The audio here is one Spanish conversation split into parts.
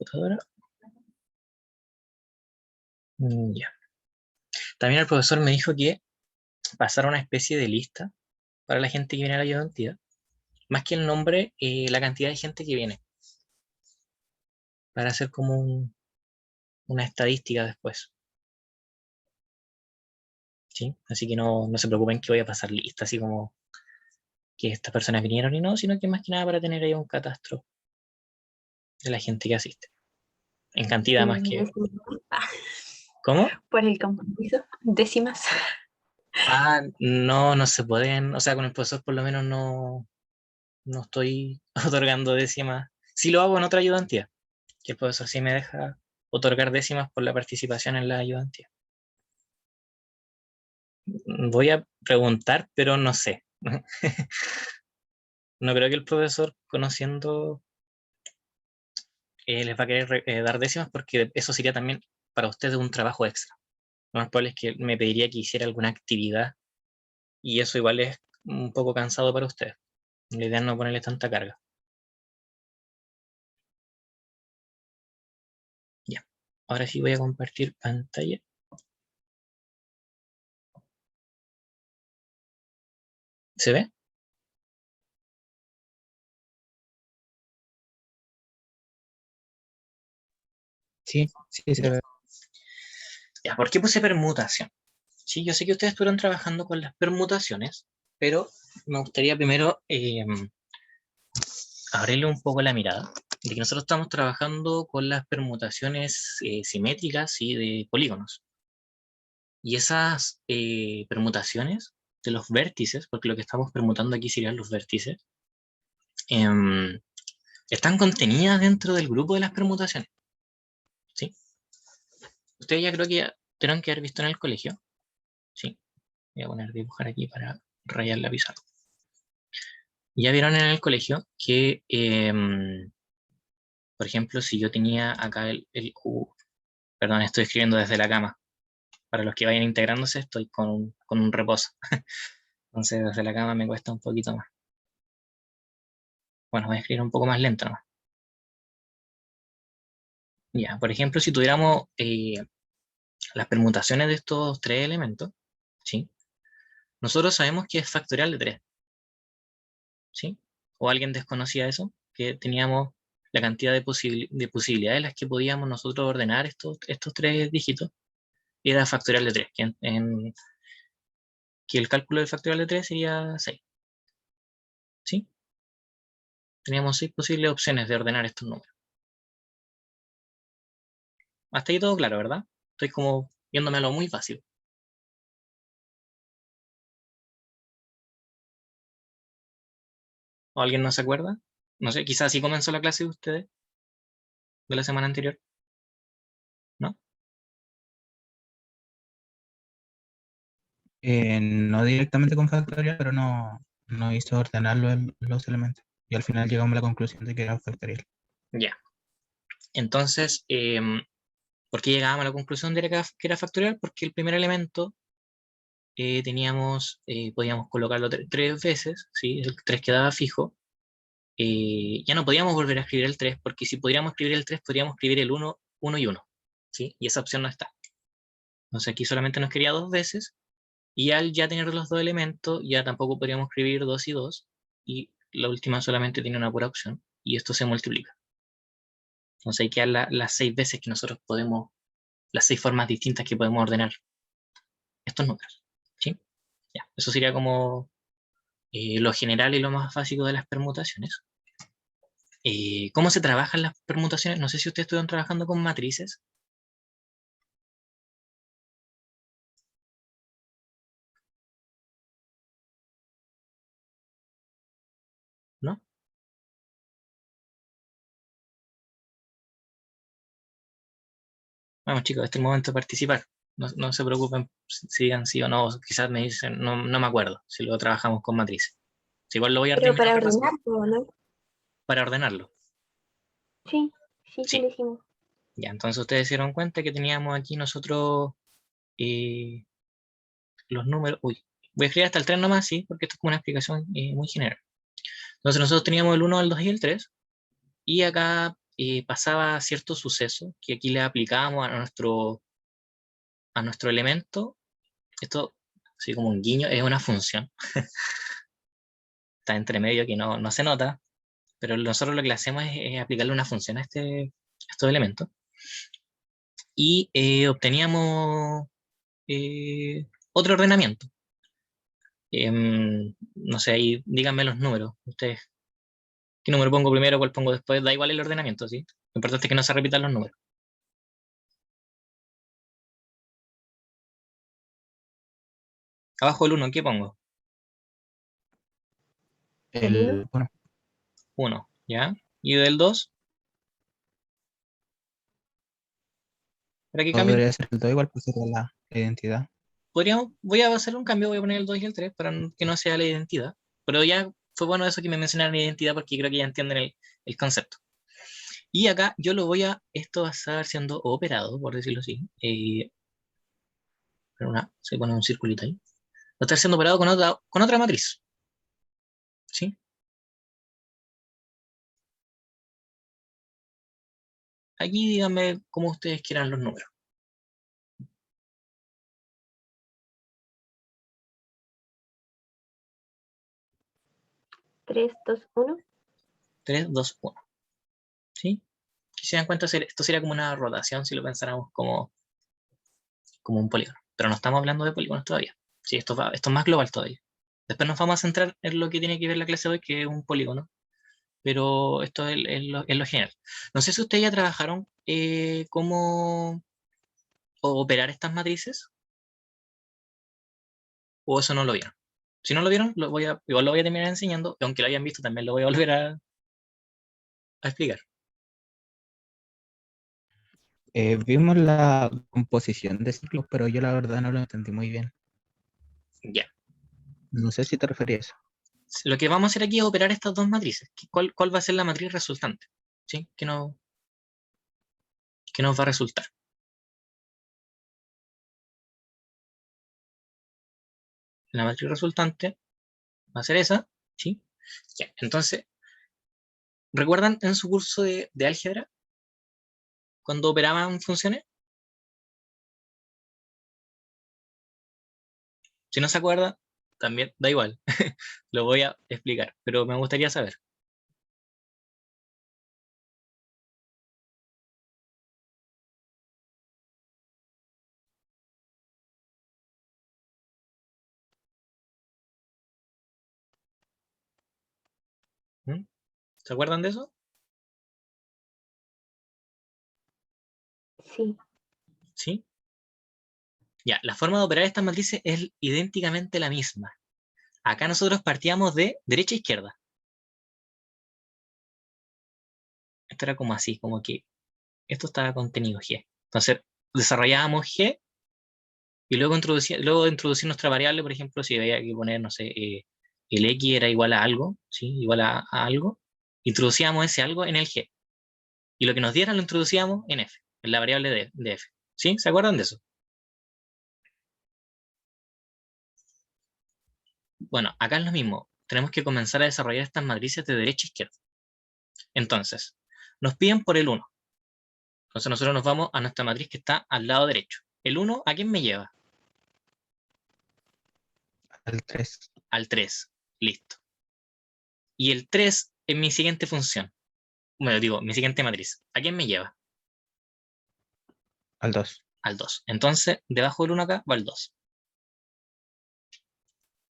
computadora. Ya. También el profesor me dijo que pasara una especie de lista para la gente que viene a la ayudantía. Más que el nombre, la cantidad de gente que viene. Para hacer como una estadística después. ¿Sí? Así que no se preocupen que voy a pasar lista, así como que estas personas vinieron y no, sino que más que nada para tener ahí un catastro de la gente que asiste. En cantidad más que... ¿Cómo? Por el compromiso, décimas. Ah, no se pueden, o sea, con el profesor por lo menos no estoy otorgando décimas. Sí lo hago en otra ayudantía, que el profesor sí me deja otorgar décimas por la participación en la ayudantía. Voy a preguntar, pero no sé. No creo que el profesor, conociendo, les va a querer dar décimas porque eso sería también para ustedes un trabajo extra. Lo más probable es que me pediría que hiciera alguna actividad y eso igual es un poco cansado para ustedes. La idea es no ponerle tanta carga. Ya. Ahora sí voy a compartir pantalla. ¿Se ve? Sí, sí se ve. Ya, ¿por qué puse permutación? Sí, yo sé que ustedes estuvieron trabajando con las permutaciones, pero me gustaría primero abrirle un poco la mirada de que nosotros estamos trabajando con las permutaciones simétricas y de polígonos. Y esas permutaciones de los vértices, porque lo que estamos permutando aquí serían los vértices, em, están contenidas dentro del grupo de las permutaciones. ¿Sí? Ustedes ya creo que ya tendrán que haber visto en el colegio. Sí. Voy a poner dibujar aquí para rayar la pizarra. Ya vieron en el colegio que, por ejemplo, si yo tenía acá perdón, estoy escribiendo desde la cama. Para los que vayan integrándose, estoy con un reposo. Entonces, desde la cama me cuesta un poquito más. Bueno, voy a escribir un poco más lento nomás. Ya, por ejemplo, si tuviéramos las permutaciones de estos tres elementos, ¿sí? Nosotros sabemos que es factorial de 3, ¿sí? ¿O alguien desconocía eso? Que teníamos la cantidad de posibilidades en las que podíamos nosotros ordenar estos tres dígitos, era factorial de 3, que el cálculo del factorial de 3 sería 6, ¿sí? Teníamos 6 posibles opciones de ordenar estos números. Hasta ahí todo claro, ¿verdad? Estoy como viéndome a lo muy fácil. ¿O alguien no se acuerda? No sé, quizás así comenzó la clase de ustedes, de la semana anterior, ¿no? No directamente con factorial, pero no hizo ordenarlo los elementos. Y al final llegamos a la conclusión de que era factorial. Ya. Entonces, ¿por qué llegábamos a la conclusión de que era factorial? Porque el primer elemento podíamos colocarlo tres veces, ¿sí? El 3 quedaba fijo. Ya no podíamos volver a escribir el 3, porque si podríamos escribir el 3, podríamos escribir el 1, 1 y 1, ¿sí? Y esa opción no está. Entonces aquí solamente nos quería 2 veces, y al ya tener los dos elementos, ya tampoco podríamos escribir 2 y 2, y la última solamente tiene una pura opción, y esto se multiplica. Entonces ahí quedan las 6 veces que nosotros podemos, las 6 formas distintas que podemos ordenar estos números, ¿sí? Ya, eso sería como lo general y lo más básico de las permutaciones. ¿Cómo se trabajan las permutaciones? No sé si ustedes estuvieron trabajando con matrices. ¿No? Vamos chicos, este es el momento de participar. No se preocupen si digan sí o no. Quizás me dicen, no me acuerdo si lo trabajamos con matrices. Si igual lo voy a Pero terminar para repasando. ordenarlo, ¿no? Para ordenarlo. Sí, sí Sí. lo hicimos. Ya, entonces ustedes se dieron cuenta que teníamos aquí nosotros eh, los números. Uy, voy a escribir hasta el 3 nomás, sí, porque esto es como una explicación muy general. Entonces nosotros teníamos el 1, el 2 y el 3. Y acá pasaba cierto suceso que aquí le aplicábamos a nuestro elemento. Esto, así como un guiño, es una función. Está entre medio que no se nota, pero nosotros lo que le hacemos es aplicarle una función a estos elementos. Y obteníamos otro ordenamiento. No sé, ahí díganme los números. Ustedes, ¿qué número pongo primero, cuál pongo después? Da igual el ordenamiento, ¿sí? Lo importante es que no se repitan los números. Abajo del 1, ¿qué pongo? El, bueno, 1, ¿ya? ¿Y del 2? ¿Para qué cambio? podría ser el 2 igual, pues sería la identidad. Voy a hacer un cambio, voy a poner el 2 y el 3 para que no sea la identidad. Pero ya fue bueno eso que me mencionaron la identidad porque creo que ya entienden el concepto. Y acá yo esto va a estar siendo operado, por decirlo así. Se pone un circulito ahí. Va a estar siendo operado con otra matriz. ¿Sí? Aquí díganme cómo ustedes quieran los números. 3, 2, 1. 3, 2, 1. ¿Sí? Si se dan cuenta, esto sería como una rotación si lo pensáramos como un polígono. Pero no estamos hablando de polígonos todavía. Sí, esto es más global todavía. Después nos vamos a centrar en lo que tiene que ver la clase de hoy, que es un polígono. Pero esto es lo general. No sé si ustedes ya trabajaron cómo operar estas matrices, o eso no lo vieron. Si no lo vieron, igual lo voy a terminar enseñando, y aunque lo hayan visto, también lo voy a volver a explicar. Vimos la composición de ciclos, pero yo la verdad no lo entendí muy bien. Ya. No sé si te referías. Lo que vamos a hacer aquí es operar estas dos matrices. ¿Cuál va a ser la matriz resultante? ¿Sí? ¿Qué nos va a resultar? La matriz resultante va a ser esa, ¿sí? Ya. Entonces, ¿recuerdan en su curso de álgebra cuando operaban funciones? Si no se acuerda, también da igual. Lo voy a explicar, pero me gustaría saber. ¿Mm? ¿Se acuerdan de eso? Sí. ¿Sí? Ya, la forma de operar estas matrices es idénticamente la misma. Acá nosotros partíamos de derecha a izquierda. Esto era como así, como que esto estaba contenido G. Entonces, desarrollábamos G y luego de introducir nuestra variable, por ejemplo, si había que poner, no sé, el X era igual a algo, ¿sí? Igual a algo, introducíamos ese algo en el G. Y lo que nos dieran lo introducíamos en F, en la variable de F. ¿Sí? ¿Se acuerdan de eso? Bueno, acá es lo mismo. Tenemos que comenzar a desarrollar estas matrices de derecha a izquierda. Entonces, nos piden por el 1. Entonces nosotros nos vamos a nuestra matriz que está al lado derecho. ¿El 1 a quién me lleva? Al 3, Al 3. Listo. Y el 3 es mi siguiente función. Bueno, digo, mi siguiente matriz. ¿A quién me lleva? al 2. Al 2. Entonces, debajo del 1 acá va el 2.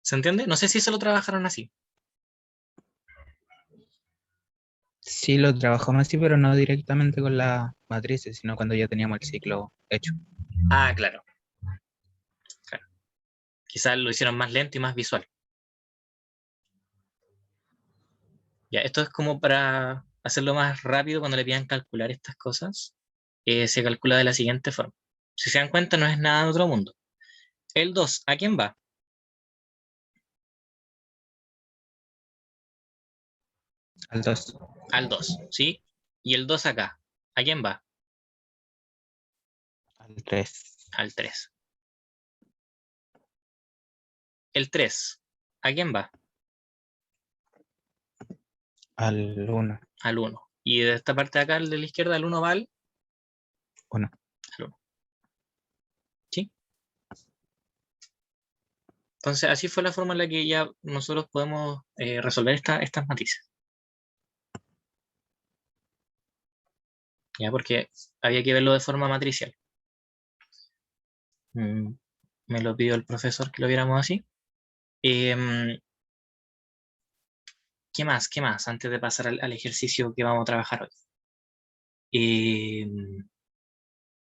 ¿Se entiende? No sé si eso lo trabajaron así. Sí, lo trabajamos así, pero no directamente con las matrices, sino cuando ya teníamos el ciclo hecho. Ah, claro. Claro. Quizás lo hicieron más lento y más visual. Ya, esto es como para hacerlo más rápido cuando le pidan calcular estas cosas. Se calcula de la siguiente forma. Si se dan cuenta, no es nada de otro mundo. El 2, ¿a quién va? Al 2, Al 2, ¿sí? Y el 2 acá, ¿a quién va? al 3, Al 3. El 3, ¿a quién va? al 1, Al 1. Y de esta parte de acá, el de la izquierda, el 1 va al 1. 1. ¿Sí? Entonces, así fue la forma en la que ya nosotros podemos resolver estas matrices. ¿Ya? Porque había que verlo de forma matricial. Me lo pidió el profesor que lo viéramos así. ¿Qué más? ¿Qué más? Antes de pasar al ejercicio que vamos a trabajar hoy.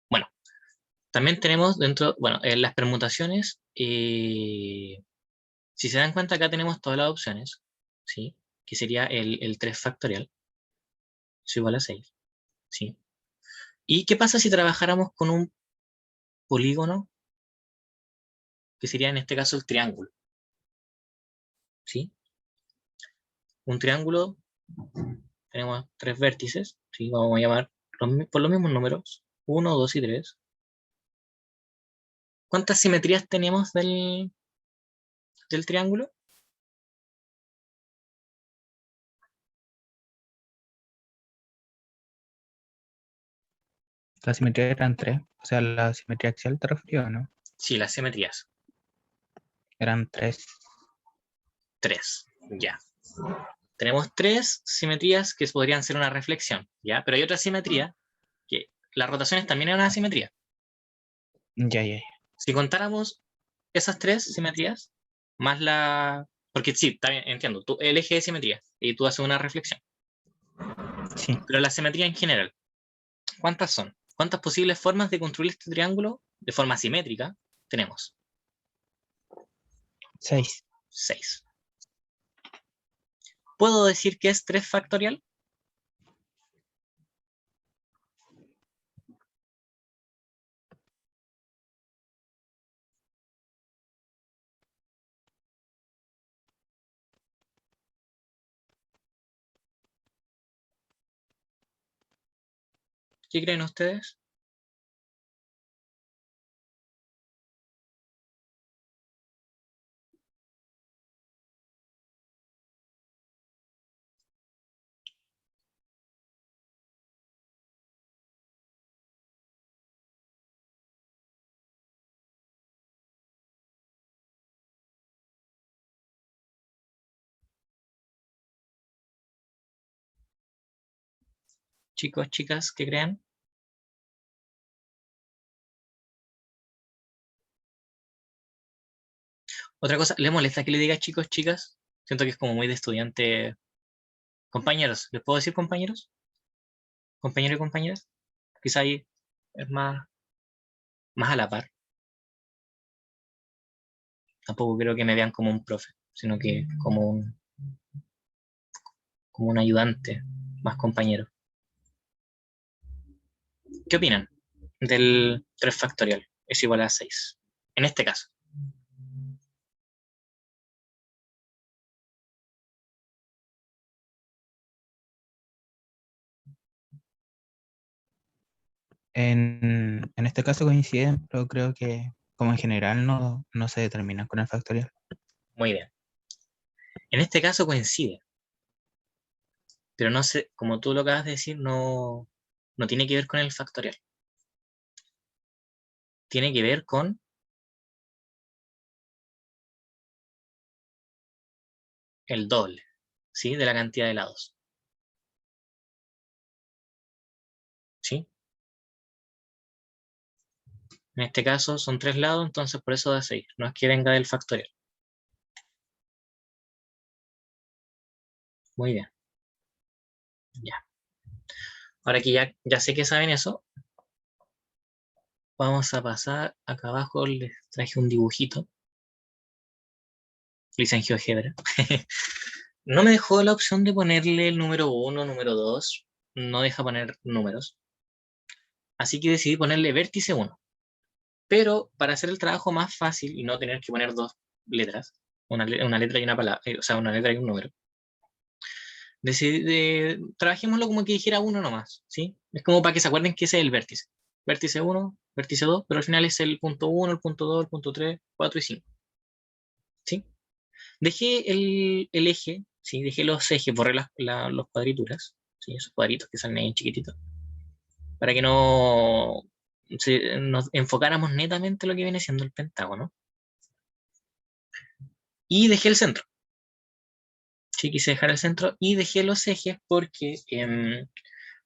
Bueno, también tenemos dentro, bueno, en las permutaciones, si se dan cuenta, acá tenemos todas las opciones, ¿sí? Que sería el 3 factorial, es igual a 6, ¿sí? ¿Y qué pasa si trabajáramos con un polígono, que sería en este caso el triángulo? ¿Sí? Un triángulo, tenemos 3 vértices, ¿sí? Vamos a llamar por los mismos números, 1, 2 y 3. ¿Cuántas simetrías tenemos del triángulo? La simetría eran 3. O sea, la simetría axial te refirió, ¿no? Sí, las simetrías. Eran 3. 3, ya. Tenemos 3 simetrías que podrían ser una reflexión, ¿ya? Pero hay otra simetría, que las rotaciones también eran una simetría. Ya, ya, ya. Si contáramos esas 3 simetrías, más la... Porque sí, también entiendo, tú, el eje de simetría, y tú haces una reflexión. Sí, Pero la simetría en general, ¿cuántas son? ¿Cuántas posibles formas de construir este triángulo de forma simétrica tenemos? 6. 6. ¿Puedo decir que es 3 factorial? ¿Qué creen ustedes? Chicos, chicas, ¿qué creen? Otra cosa, ¿le molesta que le diga chicos, chicas? Siento que es como muy de estudiante. Compañeros, ¿les puedo decir compañeros? Compañeros y compañeras. Quizá ahí es más a la par. Tampoco creo que me vean como un profe, sino que como un ayudante, más compañero. ¿Qué opinan del 3 factorial? Es igual a 6. En este caso. En este caso coinciden, pero creo que como en general no se determinan con el factorial. Muy bien. En este caso coincide. Pero no sé, como tú lo acabas de decir, no tiene que ver con el factorial. Tiene que ver con el doble, ¿sí? De la cantidad de lados. ¿Sí? En este caso son 3 lados, entonces por eso da 6. No es que venga del factorial. Muy bien. Ya. Ahora que ya sé que saben eso, vamos a pasar acá abajo. Les traje un dibujito. Lo hice en GeoGebra. No me dejó la opción de ponerle el número 1, número 2. No deja poner números. Así que decidí ponerle vértice 1. Pero para hacer el trabajo más fácil y no tener que poner 2 letras, una letra y una palabra, o sea, una letra y un número, trabajémoslo como que dijera 1 nomás, ¿sí? Es como para que se acuerden que ese es el vértice. Vértice 1, vértice 2, pero al final es el punto 1, el punto 2, el punto 3, 4 y 5. ¿Sí? Dejé el eje, ¿sí? Dejé los ejes, borré las cuadrituras, ¿sí? Esos cuadritos que salen ahí chiquititos, para que no nos enfocáramos netamente en lo que viene siendo el pentágono. Y dejé el centro. Sí, quise dejar el centro y dejé los ejes porque de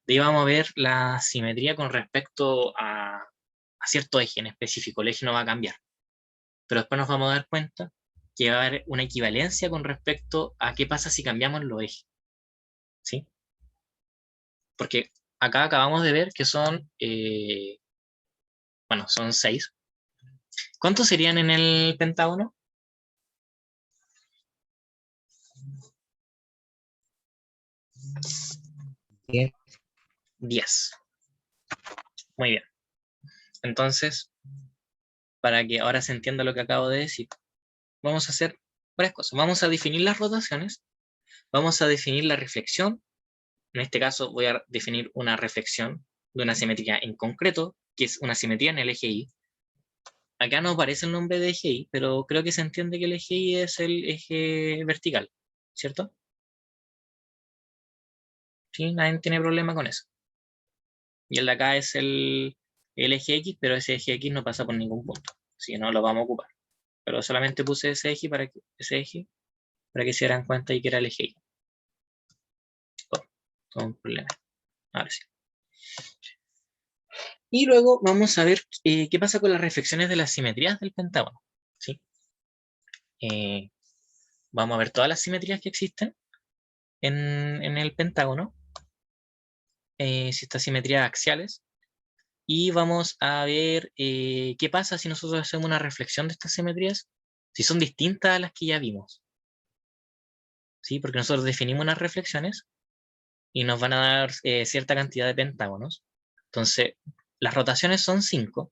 ahí vamos a ver la simetría con respecto a cierto eje en específico. El eje no va a cambiar. Pero después nos vamos a dar cuenta que va a haber una equivalencia con respecto a qué pasa si cambiamos los ejes. ¿Sí? Porque acá acabamos de ver que son, bueno, son 6. ¿Cuántos serían en el pentágono? 10. 10. Muy bien. Entonces, para que ahora se entienda lo que acabo de decir, vamos a hacer varias cosas. Vamos a definir las rotaciones, vamos a definir la reflexión. En este caso voy a definir una reflexión de una simetría en concreto, que es una simetría en el eje Y. Acá no aparece el nombre de eje Y, pero creo que se entiende que el eje Y es el eje vertical, ¿cierto? Sí, nadie tiene problema con eso. Y el de acá es el eje X, pero ese eje X no pasa por ningún punto, así que no lo vamos a ocupar. Pero solamente puse ese eje para que se dieran cuenta y que era el eje Y. Todo un problema. Ahora sí. Y luego vamos a ver qué pasa con las reflexiones de las simetrías del pentágono. ¿Sí? Vamos a ver todas las simetrías que existen en el pentágono, si estas simetrías axiales, y vamos a ver qué pasa si nosotros hacemos una reflexión de estas simetrías, si son distintas a las que ya vimos. ¿Sí? Porque nosotros definimos unas reflexiones y nos van a dar cierta cantidad de pentágonos. Entonces, las rotaciones son 5.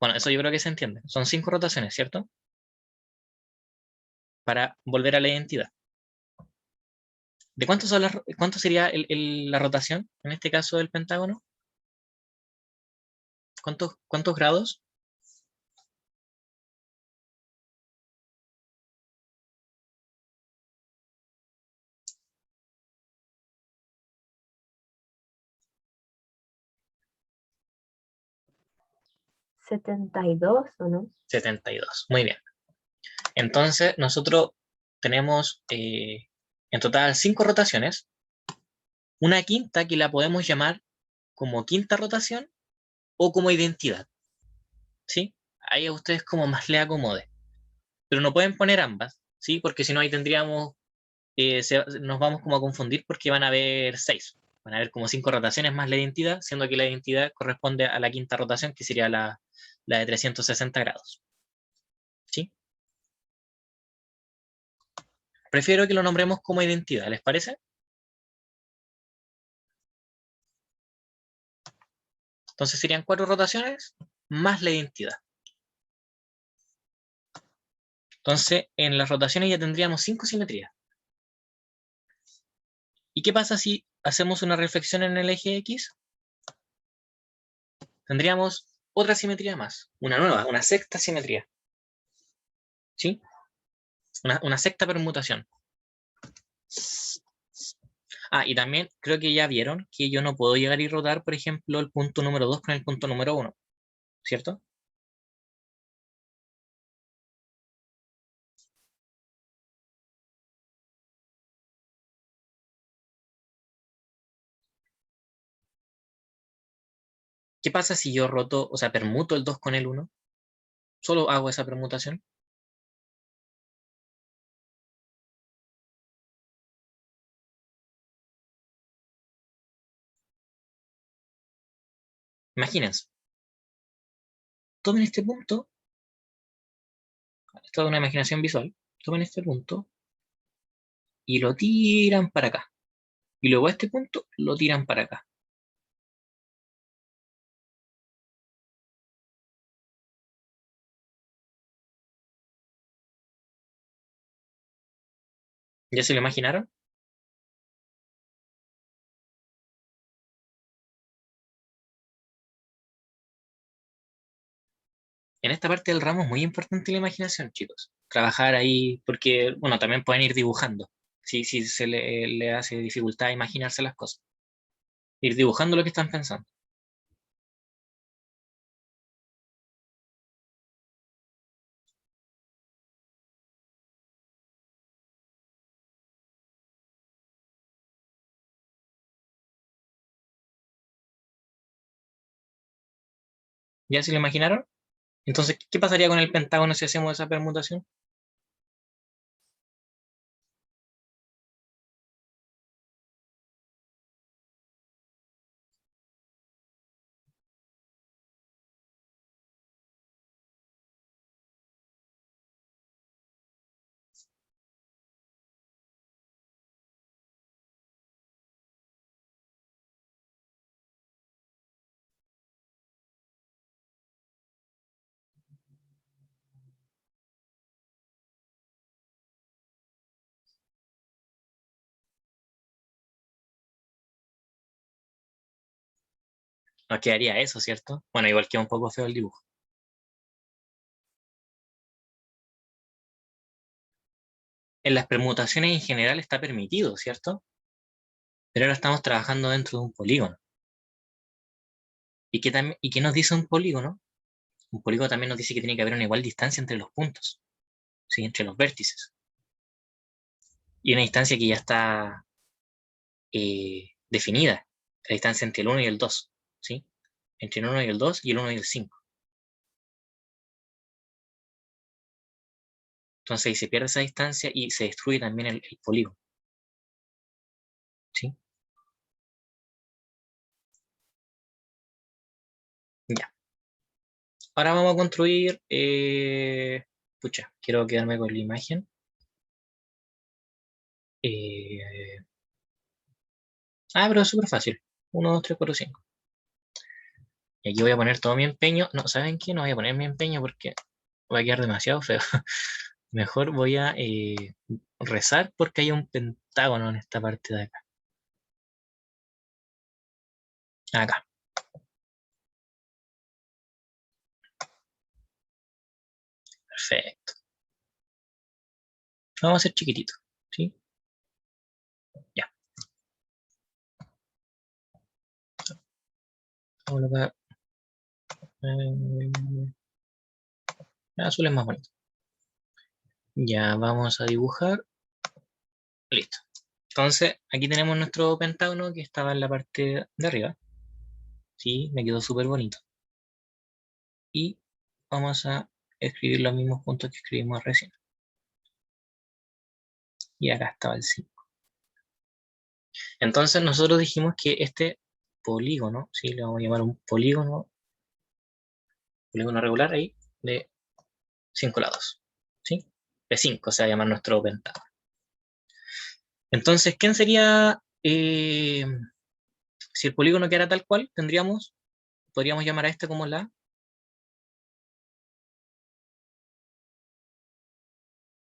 Bueno, eso yo creo que se entiende. Son 5 rotaciones, ¿cierto? Para volver a la identidad. ¿De cuánto sería la rotación, en este caso del pentágono? ¿Cuántos grados? 72, ¿o no? 72. Muy bien. Entonces, nosotros tenemos en total 5 rotaciones. Una quinta que la podemos llamar como quinta rotación o como identidad. ¿Sí? Ahí a ustedes como más les acomode. Pero no pueden poner ambas, ¿sí? Porque si no ahí tendríamos, nos vamos como a confundir porque van a haber 6. Van a haber como 5 rotaciones más la identidad, siendo que la identidad corresponde a la quinta rotación, que sería la de 360 grados. ¿Sí? Prefiero que lo nombremos como identidad, ¿les parece? Entonces serían 4 rotaciones más la identidad. Entonces, en las rotaciones ya tendríamos 5 simetrías. ¿Y qué pasa si hacemos una reflexión en el eje X? Tendríamos otra simetría más, una nueva, una sexta simetría. ¿Sí? Una sexta permutación. Y también creo que ya vieron que yo no puedo llegar y rotar, por ejemplo, el punto número 2 con el punto número 1, ¿cierto? ¿Qué pasa si yo roto, o sea, permuto el 2 con el 1? Solo hago esa permutación. Imagínense. Tomen este punto, esto es una imaginación visual, tomen este punto y lo tiran para acá. Y luego a este punto lo tiran para acá. ¿Ya se lo imaginaron? En esta parte del ramo es muy importante la imaginación, chicos. Trabajar ahí, porque, bueno, también pueden ir dibujando. si se le hace dificultad a imaginarse las cosas. Ir dibujando lo que están pensando. ¿Ya se lo imaginaron? Entonces, ¿qué pasaría con el pentágono si hacemos esa permutación? Nos quedaría eso, ¿cierto? Bueno, igual queda un poco feo el dibujo. En las permutaciones en general está permitido, ¿cierto? Pero ahora estamos trabajando dentro de un polígono. ¿Y qué nos dice un polígono? Un polígono también nos dice que tiene que haber una igual distancia entre los puntos, ¿sí? Entre los vértices. Y una distancia que ya está definida, la distancia entre el 1 y el 2, ¿sí? Entre el 1 y el 2 y el 1 y el 5. Entonces ahí se pierde esa distancia y se destruye también el polígono, ¿sí? Ya. Ahora vamos a construir, pucha, quiero quedarme con la imagen. Eh, pero es súper fácil. 1, 2, 3, 4, 5. Y aquí voy a poner todo mi empeño. No, ¿saben qué? No voy a poner mi empeño porque va a quedar demasiado feo. Mejor voy a rezar porque hay un pentágono en esta parte de acá. Acá. Perfecto. Vamos a hacer chiquitito, ¿sí? Ya. Vamos a colocar. El azul es más bonito. Ya vamos a dibujar. Listo. Entonces, aquí tenemos nuestro pentágono que estaba en la parte de arriba. Sí, me quedó súper bonito. Y vamos a escribir los mismos puntos que escribimos recién. Y acá estaba el 5. Entonces, nosotros dijimos que este polígono, ¿sí? Le vamos a llamar un polígono regular ahí, de 5 lados. ¿Sí? De 5 se va a llamar nuestro pentágono. Entonces, ¿quién sería, si el polígono quedara tal cual, podríamos llamar a este como la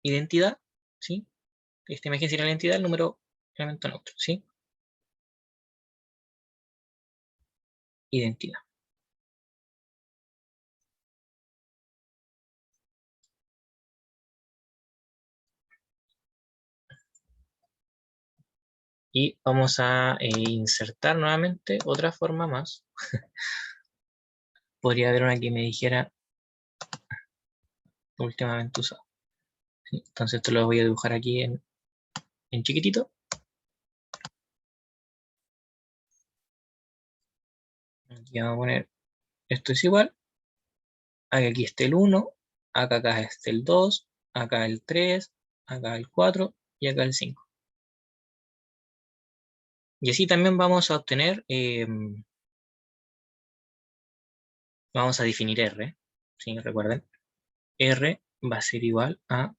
identidad, ¿sí? Esta imagen sería la identidad, el número elemento neutro, ¿sí? Identidad. Y vamos a insertar nuevamente otra forma más. Podría haber una que me dijera últimamente usado. ¿Sí? Entonces esto lo voy a dibujar aquí en chiquitito. Aquí vamos a poner, esto es igual. Aquí está el 1, acá está el 2, acá el 3, acá el 4 y acá el 5. Y así también vamos a obtener, vamos a definir R. ¿Sí? Recuerden, R va a ser igual a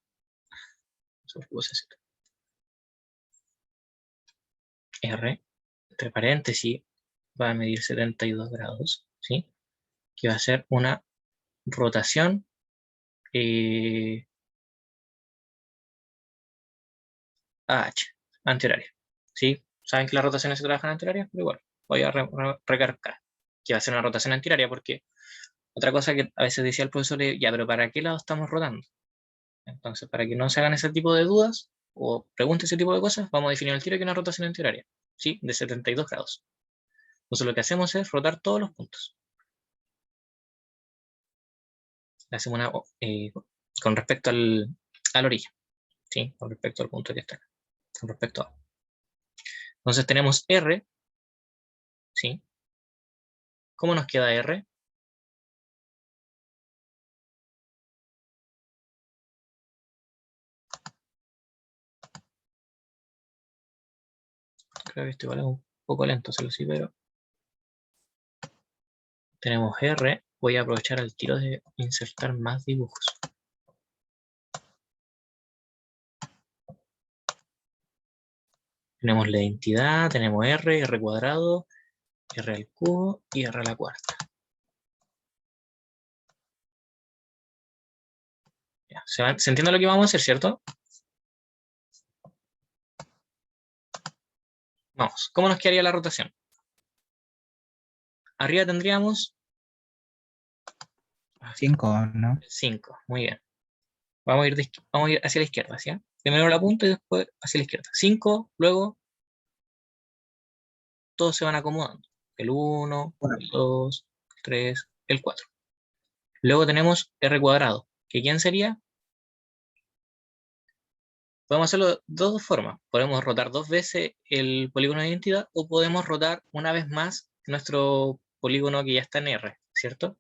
R, entre paréntesis, va a medir 72 grados, ¿sí? Que va a ser una rotación AH, antihoraria, ¿sí? Saben que las rotaciones se trabajan antihoraria, pero igual, voy a recargar que va a ser una rotación antihoraria porque otra cosa que a veces decía el profesor es, ya, pero ¿para qué lado estamos rotando? Entonces, para que no se hagan ese tipo de dudas, o pregunta ese tipo de cosas, vamos a definir al tiro que una rotación antihoraria, ¿sí? De 72 grados. Entonces lo que hacemos es rotar todos los puntos. Hacemos una, con respecto a la orilla, ¿sí? Con respecto al punto que está acá, con respecto a. Entonces tenemos R, ¿sí? ¿Cómo nos queda R? Creo que esto igual es un poco lento, se lo sí, pero tenemos R. Voy a aprovechar el tiro de insertar más dibujos. Tenemos la identidad, tenemos R, R cuadrado, R al cubo y R a la cuarta. Ya, ¿se entiende lo que vamos a hacer, cierto? Vamos, ¿cómo nos quedaría la rotación? Arriba tendríamos 5, ¿no? 5, muy bien. Vamos a ir hacia la izquierda, ¿sí? Primero la punta y después hacia la izquierda. 5, luego todos se van acomodando. El 1, el 2, el 3, el 4. Luego tenemos R cuadrado, que ¿quién sería? Podemos hacerlo de dos formas. Podemos rotar 2 veces el polígono de identidad o podemos rotar una vez más nuestro polígono que ya está en R, ¿cierto?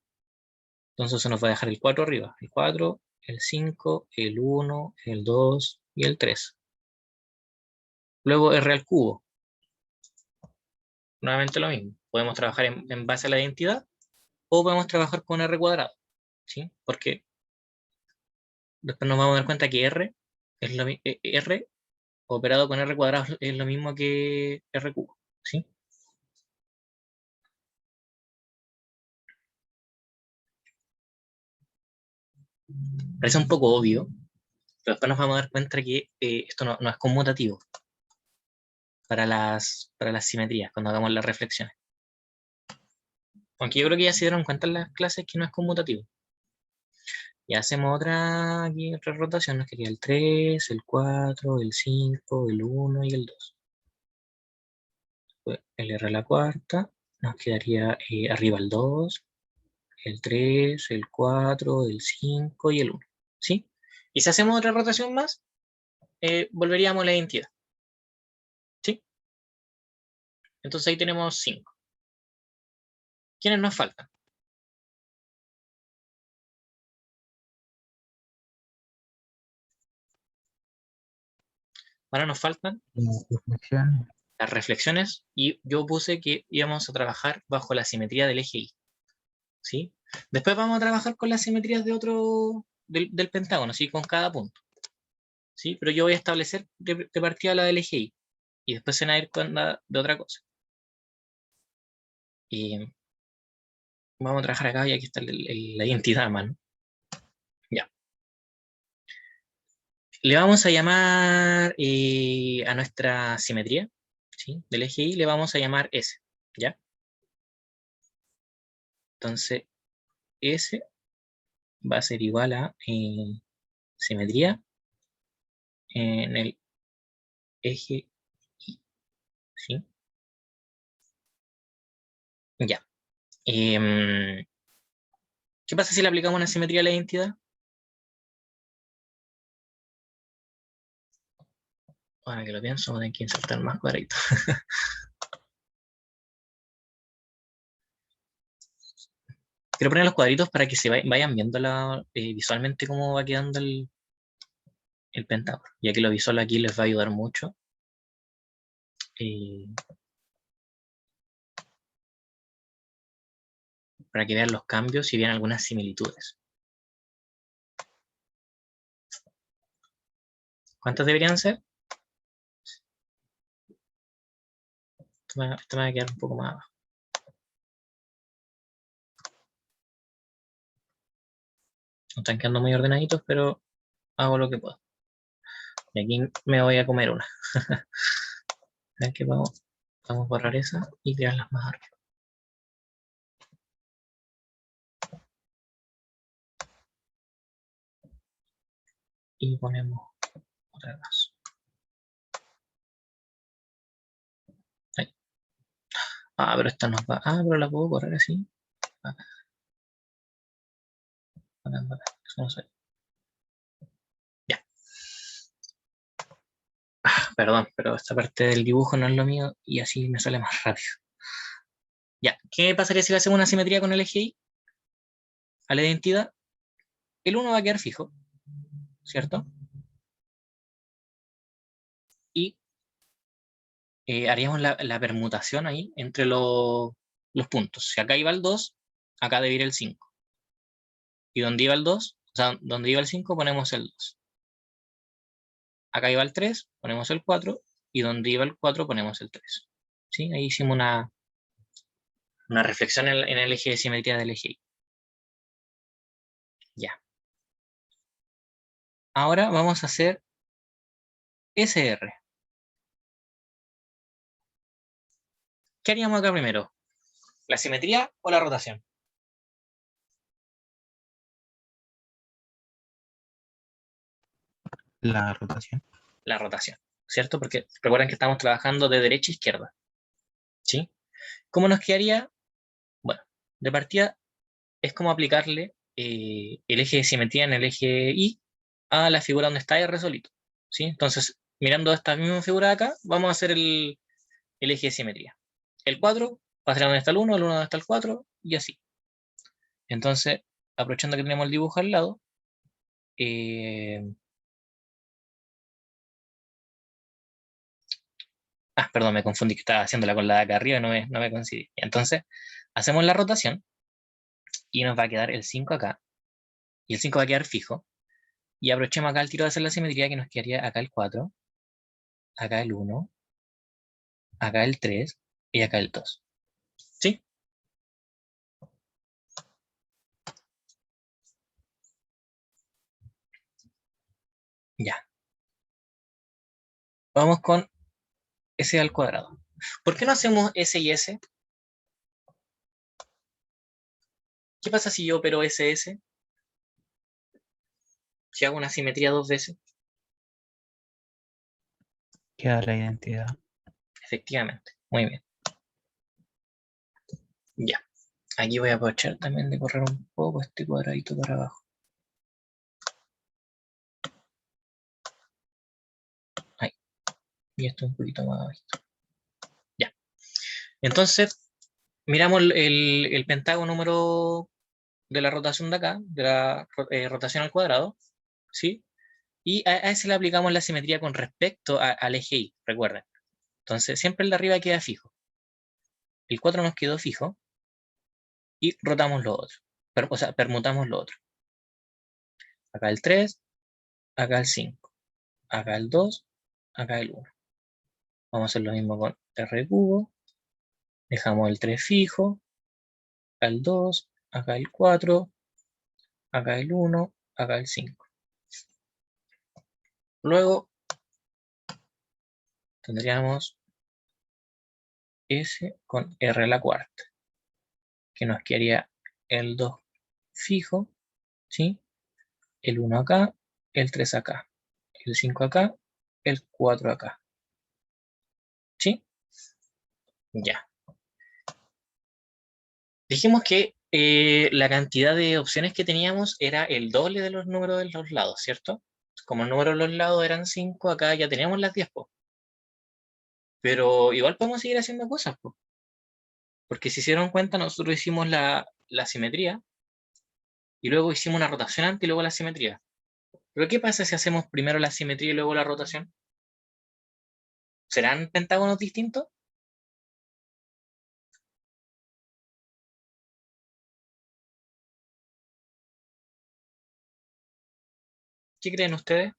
Entonces se nos va a dejar el 4 arriba. El 4, el 5, el 1, el 2 y el 3. Luego R al cubo. Nuevamente lo mismo. Podemos trabajar en base a la identidad o podemos trabajar con R cuadrado, ¿sí? Porque después nos vamos a dar cuenta que R, es R operado con R cuadrado es lo mismo que R cubo, ¿sí? Parece un poco obvio, pero después nos vamos a dar cuenta que esto no es conmutativo para las simetrías, cuando hagamos las reflexiones. Aunque yo creo que ya se dieron cuenta en las clases que no es conmutativo. Y hacemos otra, aquí, otra rotación, nos quedaría el 3, el 4, el 5, el 1 y el 2. Después el R a la cuarta, nos quedaría arriba el 2, el 3, el 4, el 5 y el 1. ¿Sí? Y si hacemos otra rotación más, volveríamos a la identidad. ¿Sí? Entonces ahí tenemos 5. ¿Quiénes nos faltan? Ahora nos faltan Las reflexiones. las reflexiones y yo puse que íbamos a trabajar bajo la simetría del eje Y. ¿Sí? Después vamos a trabajar con las simetrías de del pentágono, ¿sí? Con cada punto. ¿Sí? Pero yo voy a establecer de partida la del eje Y y después se van a ir con la de otra cosa. Y vamos a trabajar acá y aquí está la identidad, mano. Ya. Le vamos a llamar a nuestra simetría, ¿sí? Del eje Y, le vamos a llamar S, ¿ya? Entonces, S va a ser igual a simetría en el eje Y, ¿sí? Ya. ¿Qué pasa si le aplicamos una simetría a la identidad? Ahora que lo pienso, voy a tener que insertar más cuadritos. Quiero poner los cuadritos para que se vayan viendo visualmente cómo va quedando el pentágono, ya que lo visual aquí les va a ayudar mucho. eh, para que vean los cambios y vean algunas similitudes. ¿Cuántas deberían ser? Esto me va a quedar un poco más abajo. No están quedando muy ordenaditos, pero hago lo que puedo. Y aquí me voy a comer una. A ver qué vamos a borrar esa y crearlas más arriba. Y ponemos otra más. Ah, pero esta no va. Ah, pero la puedo correr así. Acá, acá. Eso no sé. Ya. Perdón, pero esta parte del dibujo no es lo mío y así me sale más rápido. Ya. ¿Qué pasaría si le hacemos una simetría con el eje Y a la identidad? El 1 va a quedar fijo, ¿cierto? Y haríamos la permutación ahí entre los puntos. Si acá iba el 2, acá debe ir el 5. Y donde iba el 2, o sea, donde iba el 5 ponemos el 2. Acá iba el 3, ponemos el 4. Y donde iba el 4 ponemos el 3. ¿Sí? Ahí hicimos una reflexión en el eje de simetría del eje Y. Ya. Ahora vamos a hacer SR. ¿Qué haríamos acá primero? ¿La simetría o la rotación? La rotación. La rotación, ¿cierto? Porque recuerden que estamos trabajando de derecha a izquierda. ¿Sí? ¿Cómo nos quedaría? Bueno, de partida es como aplicarle el eje de simetría en el eje Y a la figura donde está R solito. ¿Sí? Entonces, mirando esta misma figura de acá, vamos a hacer el eje de simetría. El 4 pasará donde está el 1 donde está el 4, y así. Entonces, aprovechando que tenemos el dibujo al lado, perdón, me confundí que estaba haciéndola con la de acá arriba y no me coincidí. Entonces, hacemos la rotación y nos va a quedar el 5 acá, y el 5 va a quedar fijo. Y aprovechemos acá el tiro de hacer la simetría, que nos quedaría acá el 4, acá el 1, acá el 3 y acá el 2. ¿Sí? Ya. Vamos con S al cuadrado. ¿Por qué no hacemos S y S? ¿Qué pasa si yo opero SS? Si hago una simetría dos veces. Queda la identidad. Efectivamente. Muy bien. Ya. Aquí voy a aprovechar también de correr un poco este cuadradito para abajo. Ahí. Y esto un poquito más abajito. Ya. Entonces, miramos el pentágono número de la rotación de acá, de la rotación al cuadrado, ¿sí? Y a ese le aplicamos la simetría con respecto al eje Y, recuerden. Entonces, siempre el de arriba queda fijo. El 4 nos quedó fijo y rotamos lo otro. O sea, permutamos lo otro. Acá el 3, acá el 5, acá el 2, acá el 1. Vamos a hacer lo mismo con R cubo. Dejamos el 3 fijo, acá el 2, acá el 4, acá el 1, acá el 5. Luego tendríamos S con R a la cuarta, que nos quedaría el 2 fijo, ¿sí? El 1 acá, el 3 acá, el 5 acá, el 4 acá, ¿sí? Ya. Dijimos que la cantidad de opciones que teníamos era el doble de los números de los lados, ¿cierto? Como el número de los lados eran 5, acá ya teníamos las 10, po. Pero igual podemos seguir haciendo cosas, po. Porque si se dieron cuenta, nosotros hicimos la simetría y luego hicimos una rotación antes y luego la simetría. Pero ¿qué pasa si hacemos primero la simetría y luego la rotación? ¿Serán pentágonos distintos? ¿Qué creen ustedes?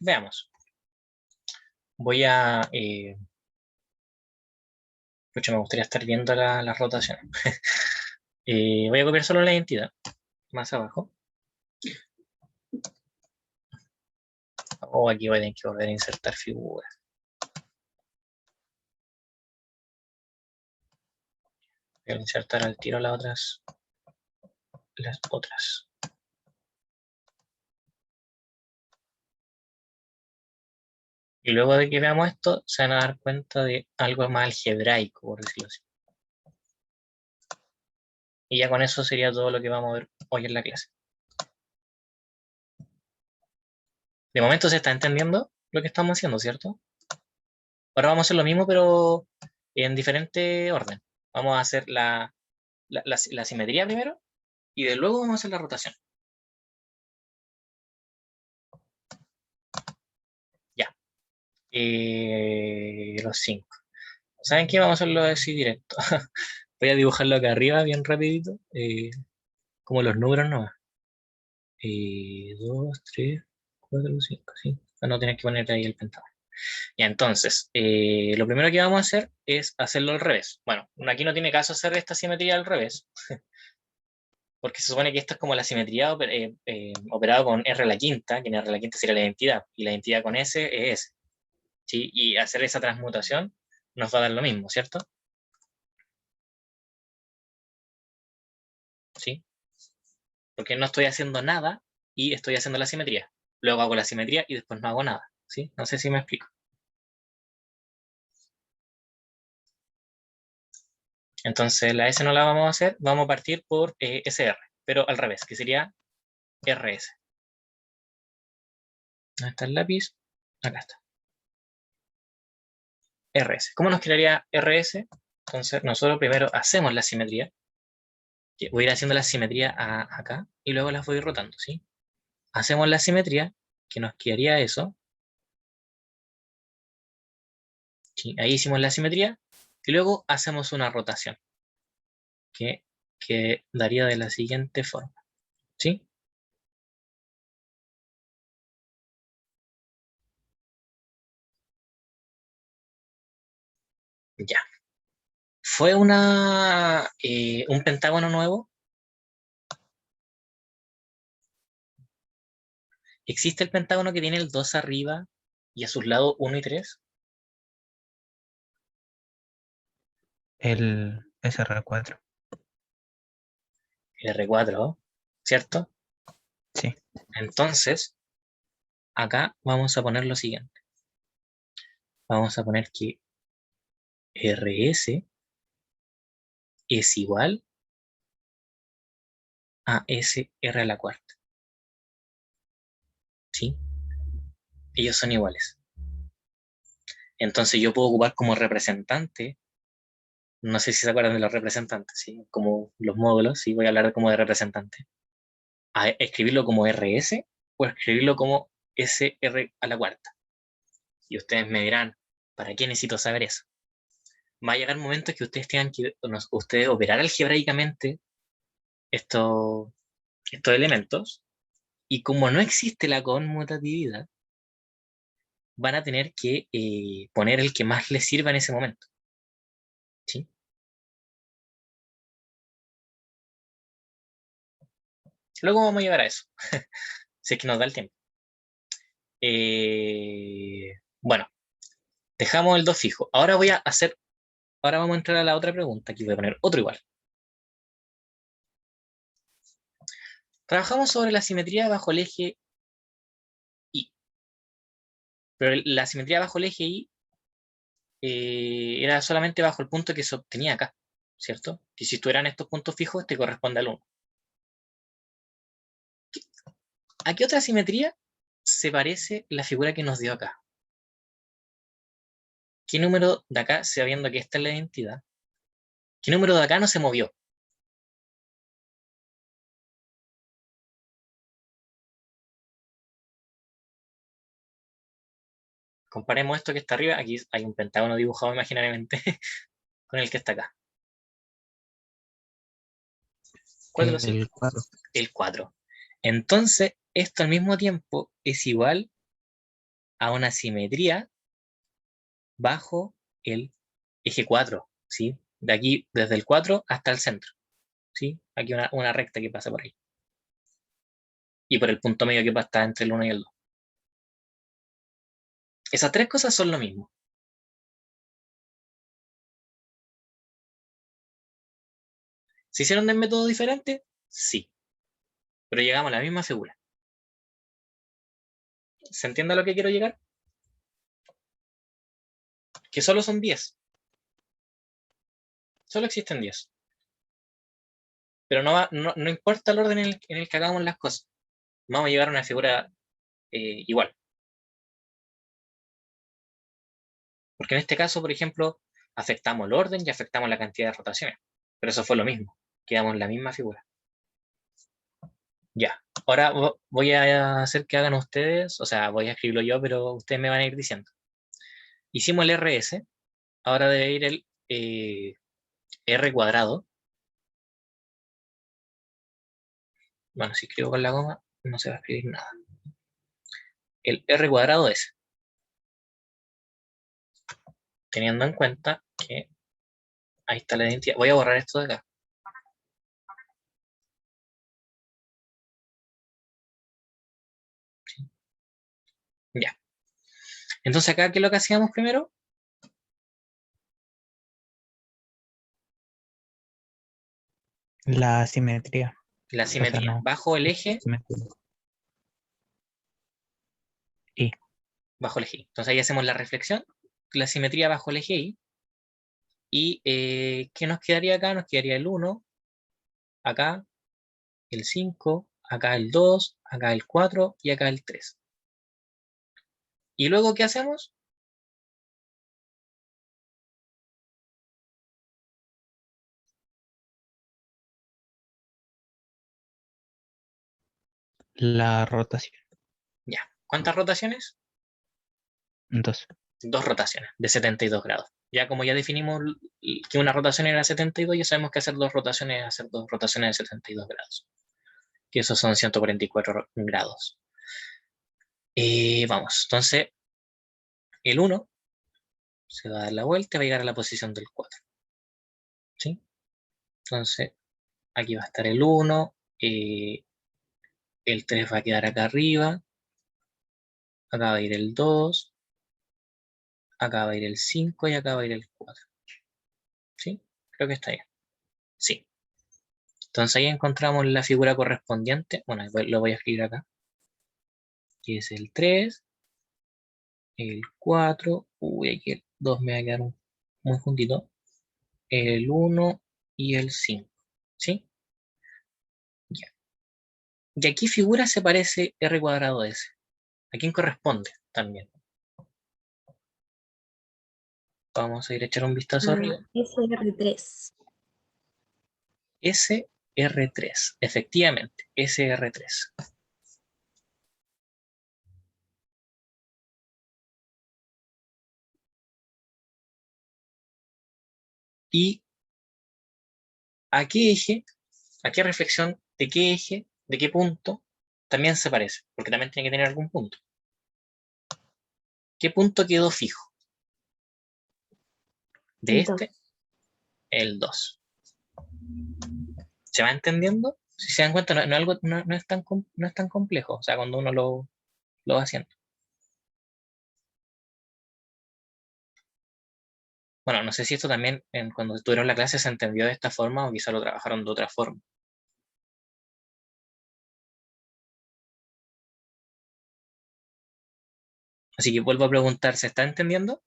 Veamos. Voy a... pucha, me gustaría estar viendo la rotación. Voy a copiar solo la identidad, más abajo. Oh, aquí voy a tener que volver a insertar figuras. Voy a insertar al tiro las otras. Y luego de que veamos esto, se van a dar cuenta de algo más algebraico, por decirlo así. Y ya con eso sería todo lo que vamos a ver hoy en la clase. De momento se está entendiendo lo que estamos haciendo, ¿cierto? Ahora vamos a hacer lo mismo, pero en diferente orden. Vamos a hacer la simetría primero, y de luego vamos a hacer la rotación. Ya. Los 5. ¿Saben qué? Vamos a hacerlo así directo. Voy a dibujarlo acá arriba bien rapidito. Como los números nomás. 2, 3, 4, 5, sí. No tienes que poner ahí el pentágono. Ya, entonces, lo primero que vamos a hacer es hacerlo al revés. Bueno, aquí no tiene caso hacer esta simetría al revés, porque se supone que esta es como la simetría operada con R a la quinta, que en R a la quinta sería la identidad, y la identidad con S es S. ¿Sí? Y hacer esa transmutación nos va a dar lo mismo, ¿cierto? ¿Sí? Porque no estoy haciendo nada y estoy haciendo la simetría. Luego hago la simetría y después no hago nada. ¿Sí? No sé si me explico. Entonces la S no la vamos a hacer, vamos a partir por SR, pero al revés, que sería RS. ¿Dónde está el lápiz? Acá está. RS. ¿Cómo nos quedaría RS? Entonces nosotros primero hacemos la simetría. Voy a ir haciendo la simetría acá y luego las voy rotando, ¿sí? Hacemos la simetría, que nos quedaría eso. ¿Sí? Ahí hicimos la simetría y luego hacemos una rotación que daría de la siguiente forma, ¿sí? Ya. ¿Fue un pentágono nuevo? ¿Existe el pentágono que tiene el 2 arriba y a sus lados 1 y 3? El SR4. El R4, ¿cierto? Sí. Entonces, acá vamos a poner lo siguiente. Vamos a poner que RS es igual a SR a la cuarta. ¿Sí? Ellos son iguales. Entonces yo puedo ocupar como representante, no sé si se acuerdan de los representantes, ¿sí? Como los módulos, ¿sí? Voy a hablar como de representante. A escribirlo como RS o escribirlo como SR a la cuarta. Y ustedes me dirán, ¿para qué necesito saber eso? Va a llegar momentos que ustedes tengan que ustedes operar algebraicamente estos elementos, y como no existe la conmutatividad, van a tener que poner el que más les sirva en ese momento. ¿Sí? Luego vamos a llegar a eso, si es que nos da el tiempo. Bueno, dejamos el 2 fijo. Ahora vamos a entrar a la otra pregunta. Aquí voy a poner otro igual. Trabajamos sobre la simetría bajo el eje Y. Pero la simetría bajo el eje Y era solamente bajo el punto que se obtenía acá, ¿cierto? Que si estuvieran estos puntos fijos, te corresponde al 1. ¿A qué otra simetría se parece la figura que nos dio acá? ¿Qué número de acá, sabiendo que esta es la identidad, qué número de acá no se movió? Comparemos esto que está arriba, aquí hay un pentágono dibujado imaginariamente con el que está acá. ¿Cuál es El 4. el 4? Entonces, esto al mismo tiempo es igual a una simetría bajo el eje 4, ¿sí? De aquí, desde el 4 hasta el centro, ¿sí? Aquí una recta que pasa por ahí. Y por el punto medio que pasa entre el 1 y el 2. Esas tres cosas son lo mismo. ¿Se hicieron de método diferente? Sí. Pero llegamos a la misma figura. ¿Se entiende a lo que quiero llegar? Que solo son 10. Solo existen 10. Pero no importa el orden en el que hagamos las cosas. Vamos a llegar a una figura igual. Porque en este caso, por ejemplo, afectamos el orden y afectamos la cantidad de rotaciones. Pero eso fue lo mismo. Quedamos en la misma figura. Ya. Ahora voy a hacer que hagan ustedes, o sea, voy a escribirlo yo, pero ustedes me van a ir diciendo. Hicimos el RS. Ahora debe ir el R cuadrado. Bueno, si escribo con la goma, no se va a escribir nada. El R cuadrado es, teniendo en cuenta que ahí está la identidad. Voy a borrar esto de acá. ¿Sí? Ya. Entonces acá, ¿qué es lo que hacíamos primero? La simetría. La O sea, simetría. no. Bajo el eje, Simetría. Y bajo el eje Y. Entonces ahí hacemos la reflexión, la simetría bajo el eje Y. Y ¿qué nos quedaría acá? Nos quedaría el 1, acá el 5, acá el 2, acá el 4 y acá el 3. ¿Y luego qué hacemos? la rotación. Ya. ¿Cuántas rotaciones? Entonces, 2 rotaciones de 72 grados. Ya como ya definimos que una rotación era 72, ya sabemos que hacer 2 rotaciones es hacer 2 rotaciones de 72 grados. Que esos son 144 grados. Vamos, entonces el 1 se va a dar la vuelta y va a llegar a la posición del 4. ¿Sí? Entonces aquí va a estar el 1, el 3 va a quedar acá arriba, acá va a ir el 2, acá va a ir el 5 y acá va a ir el 4. ¿Sí? Creo que está bien. Sí. Entonces ahí encontramos la figura correspondiente. Bueno, lo voy a escribir acá. Que es el 3, el 4, uy, aquí el 2 me va a quedar muy juntito, el 1 y el 5. ¿Sí? Ya. ¿Y a qué figura se parece R cuadrado S? ¿A quién corresponde también? Vamos a ir a echar un vistazo arriba. SR3. SR3, efectivamente, SR3. ¿Y a qué eje, a qué reflexión, de qué eje, de qué punto también se parece? Porque también tiene que tener algún punto. ¿Qué punto quedó fijo? De El 2. este, el 2. ¿Se va entendiendo? Si se dan cuenta, no es tan complejo, o sea, cuando uno lo va haciendo. Bueno, no sé si esto también cuando tuvieron la clase se entendió de esta forma o quizá lo trabajaron de otra forma. Así que vuelvo a preguntar, ¿se está entendiendo?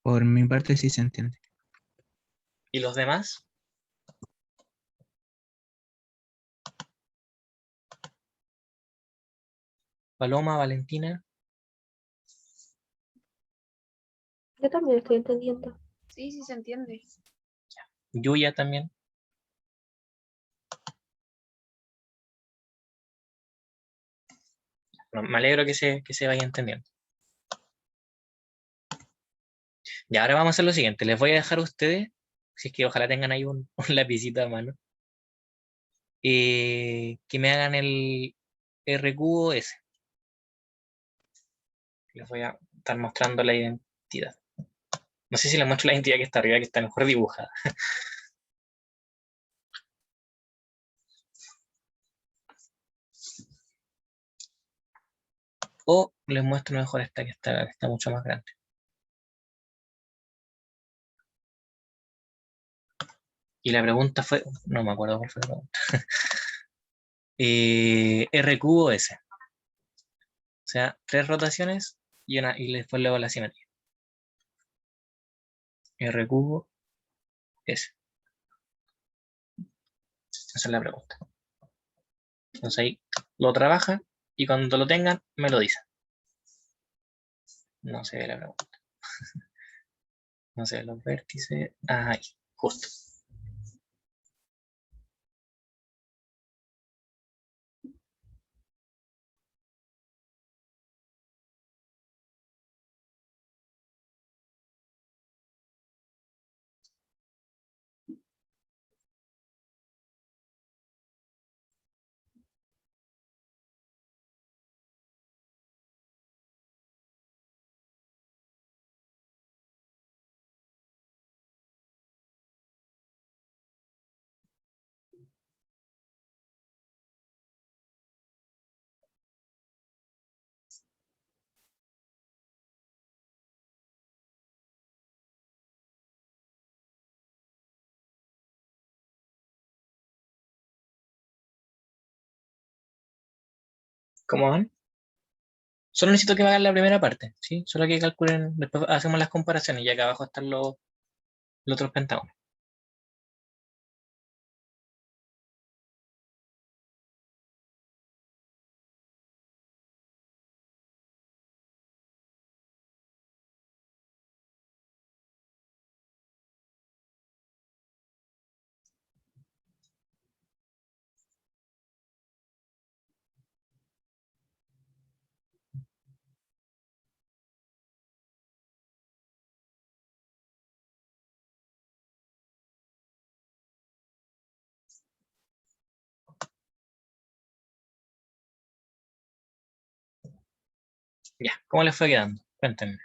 por mi parte sí se entiende. ¿Y los demás? Paloma, Valentina, Yo también estoy entendiendo. Sí, sí se entiende. Yuya también. Bueno, me alegro que se vaya entendiendo. Y ahora vamos a hacer lo siguiente. Les voy a dejar a ustedes, si es que ojalá tengan ahí un lapicito a mano, que me hagan el RQOS. Les voy a estar mostrando la identidad. No sé si les muestro la identidad que está arriba, que está mejor dibujada. o les muestro mejor esta que está mucho más grande. Y la pregunta fue, no me acuerdo cuál fue la pregunta. R cubo S. O sea, 3 rotaciones y después luego la simetría. R cubo S. Esa es la pregunta. Entonces ahí lo trabajan y cuando lo tengan me lo dicen. No se ve la pregunta. No se ven los vértices. Ahí, justo. ¿Cómo van? Solo necesito que me hagan la primera parte, ¿sí? Solo que calculen, después hacemos las comparaciones y acá abajo están los otros pentágonos. Ya, ¿cómo les fue quedando? Cuéntenme.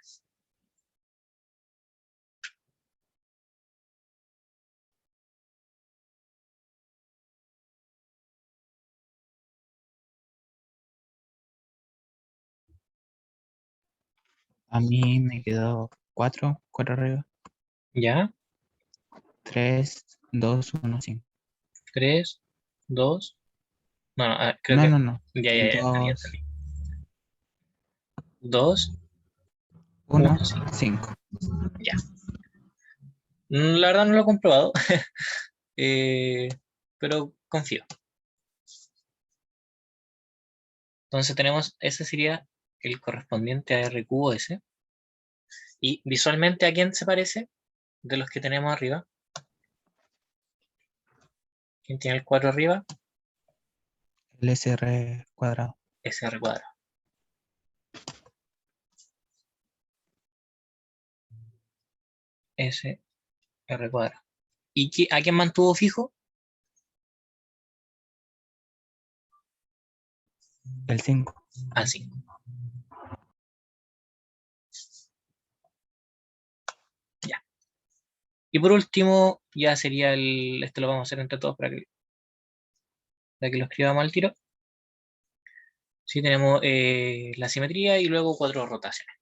A mí me quedó 4 arriba, ¿Ya? 3, 2, 1, 5. 3, 2. No, no, creo No, que. no, no. Ya, entendí, 2, entendí. 2, 1, 1, 5. 5. Ya. La verdad no lo he comprobado, eh, pero confío. Entonces tenemos, ese sería el correspondiente a R cubo S. Y visualmente, ¿a quién se parece? De los que tenemos arriba. ¿Quién tiene el 4 arriba? El SR cuadrado. SR cuadrado. SR cuadrado. ¿Y a quién mantuvo fijo? El 5. Al 5. Ya. Y por último, ya sería este lo vamos a hacer entre todos para que lo escribamos al tiro. Sí, tenemos la simetría y luego 4 rotaciones.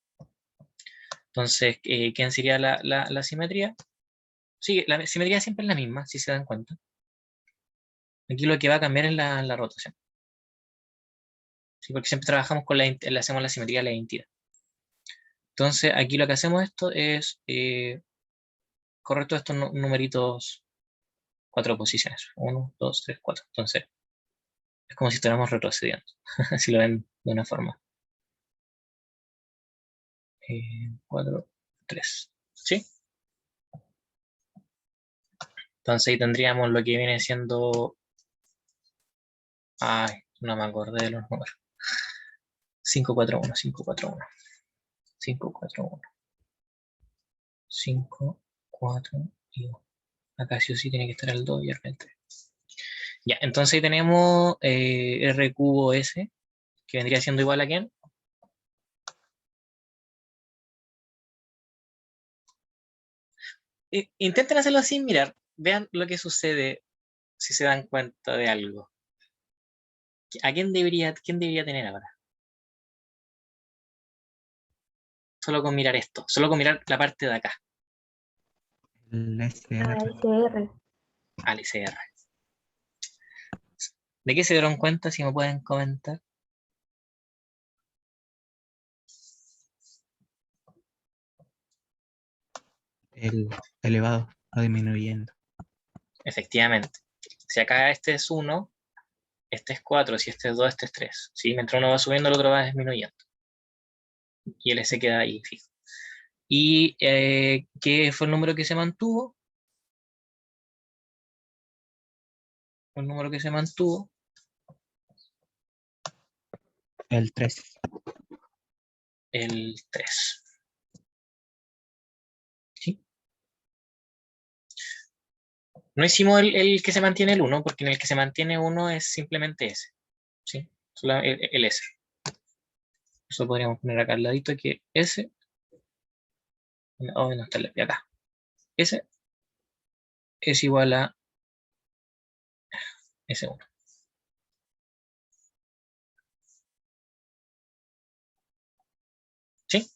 Entonces, ¿quién sería la simetría? Sí, la simetría siempre es la misma, si se dan cuenta. Aquí lo que va a cambiar es la rotación. Sí, porque siempre trabajamos le hacemos la simetría a la identidad. Entonces, aquí lo que hacemos esto es correr todos estos numeritos, 4 posiciones. 1, 2, 3, 4. Entonces, es como si estuviéramos retrocediendo, si lo ven de una forma. 4, 3. ¿Sí? Entonces ahí tendríamos lo que viene siendo. Ay, no me acordé de los números. 5, 4, 1, 5, 4, 1. 5, 4, 1. 5, 4 y 1. Acá sí o sí tiene que estar el 2 y el 3. Ya, entonces ahí tenemos R cubo S, que vendría siendo igual a quién. Intenten hacerlo sin mirar. Vean lo que sucede si se dan cuenta de algo. ¿A quién debería tener ahora? Solo con mirar esto, solo con mirar la parte de acá, El SR. ASR. al ICR. ¿De qué se dieron cuenta? Si me pueden comentar. El elevado va disminuyendo. Efectivamente. Si acá este es 1, este es 4, si este es 2, este es 3. ¿Sí? Mientras uno va subiendo, el otro va disminuyendo. Y el S queda ahí fijo. ¿Y qué fue el número que se mantuvo? El número que se mantuvo, El 3. el 3. ¿Sí? No hicimos el que se mantiene el 1, porque en el que se mantiene 1 es simplemente S. ¿Sí? Solo el S. Eso podríamos poner acá al ladito que S. Oh, no está acá. S es igual a S1. ¿Sí?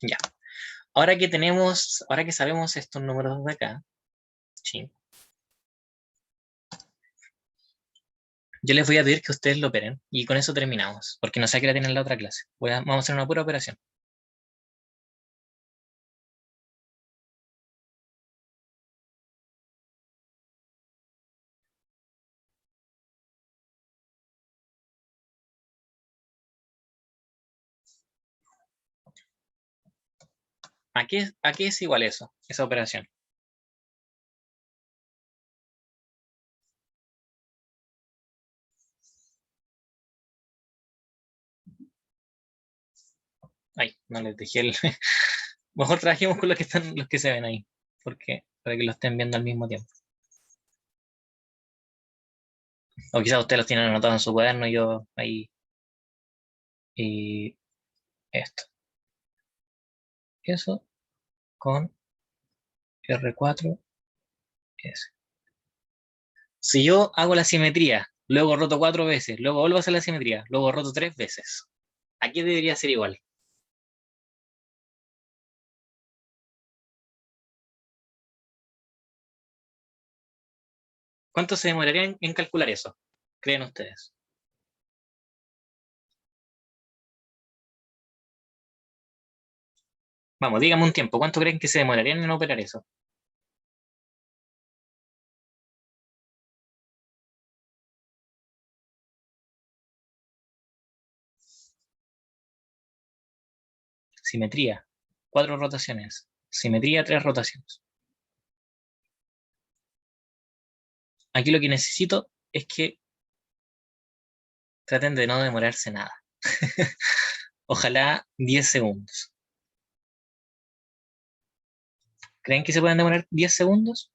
Ya. Ahora que sabemos estos números de acá, ¿sí? Yo les voy a pedir que ustedes lo operen y con eso terminamos, porque no sé a qué hora tienen la otra clase. Vamos a hacer una pura operación. ¿A qué es igual eso, esa operación? Ay, no les dejé el... Mejor trabajemos con los que se ven ahí, porque para que lo estén viendo al mismo tiempo. O quizás ustedes los tienen anotados en su cuaderno y yo ahí. Y esto. Eso con R4S. Si yo hago la simetría, luego roto 4 veces, luego vuelvo a hacer la simetría, luego roto 3 veces, ¿a qué debería ser igual? ¿Cuánto se demoraría en calcular eso? ¿Creen ustedes? Vamos, díganme un tiempo. ¿Cuánto creen que se demorarían en operar eso? Simetría, 4 rotaciones. Simetría, 3 rotaciones. Aquí lo que necesito es que traten de no demorarse nada. Ojalá 10 segundos. ¿Creen que se pueden demorar 10 segundos?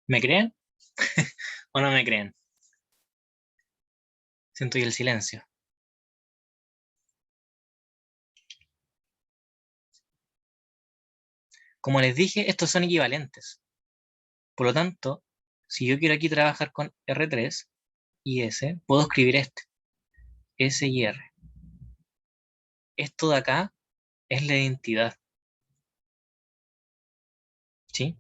¿Me creen o no me creen? Siento ahí el silencio. Como les dije, estos son equivalentes. Por lo tanto, si yo quiero aquí trabajar con R3 y S, puedo escribir este, S y R. Esto de acá es la identidad, ¿sí?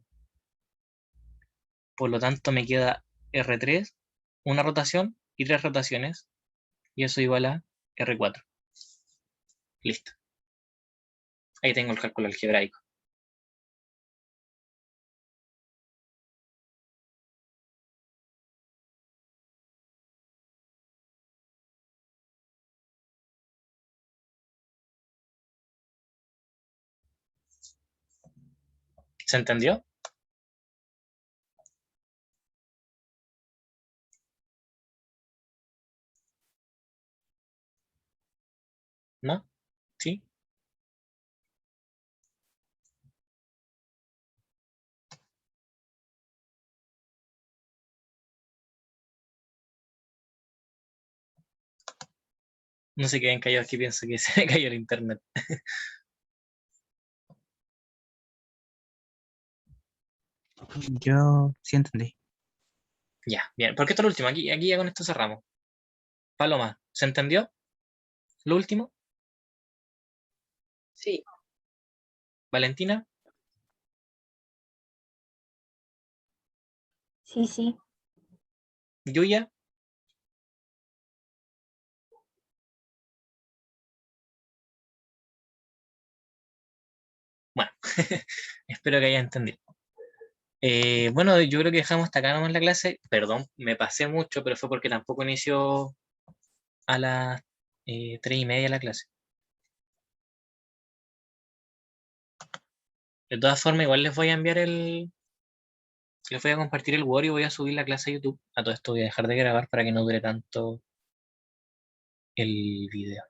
Por lo tanto, me queda R3, una rotación y 3 rotaciones, y eso igual a R4. Listo. Ahí tengo el cálculo algebraico. ¿Se entendió? ¿No? ¿Sí? No se queden callados que pienso que se me cayó el internet. Yo sí entendí. Ya, bien. ¿Por qué esto es lo último? Aquí ya con esto cerramos. Paloma, ¿se entendió? ¿Lo último? Sí. ¿Valentina? Sí, sí. ¿Yuya? Bueno, espero que haya entendido. Bueno, yo creo que dejamos hasta acá nomás la clase. Perdón, me pasé mucho, pero fue porque tampoco inició a las 3:30 la clase. De todas formas, igual les voy a enviar les voy a compartir el Word y voy a subir la clase a YouTube. A todo esto voy a dejar de grabar para que no dure tanto el video.